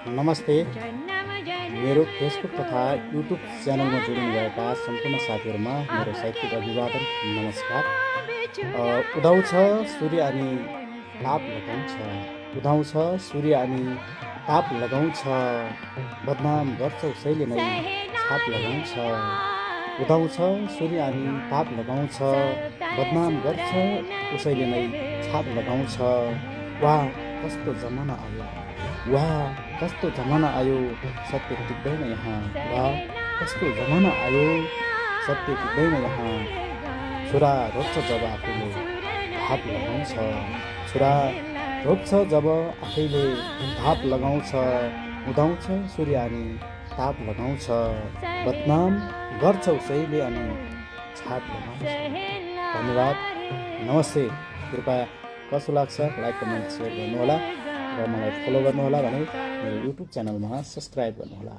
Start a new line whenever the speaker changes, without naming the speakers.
नमस्ते। मेरो फेसबुक तथा युट्युब च्यानलमा जोडिनुभएका सम्पूर्ण साथीहरूमा मेरो साहित्यिक अभिवादन नमस्कार। उदाउँछ सूर्य अनि ताप लगाउँछ, उदाउँछ सूर्य अनि ताप लगाउँछ, बदनाम गर्छ उसैले नै छाप लगाउँछ। उदाउँछ सूर्य अनि ताप लगाउँछ, बदनाम गर्छ उसैले नै छाप लगाउँछ। वाह कस्तो जमाना आयो, वाह कस्तो जमाना आयो, सत्य टिक्दैन यहाँ। वाह कस्तो जमाना आयो, सत्य टिक्दैन यहाँ। छोरा रोप्छ जब आफैले धाप लगाउँछ, छोरा रोप्छ जब आफैले धाप लगाउँछ। उदाउँछ सूर्य अनि ताप लगाउँछ, बदनाम गर्छ उसैले अनि छाप लगाउँछ। धन्यवाद, नमस्ते। कृपया कस्तो लाग्छ लाइक कमेन्ट सेयर गर्नुहोला र मलाई फलो गर्नुहोला भने मेरो युट्युब च्यानलमा सब्सक्राइब गर्नुहोला।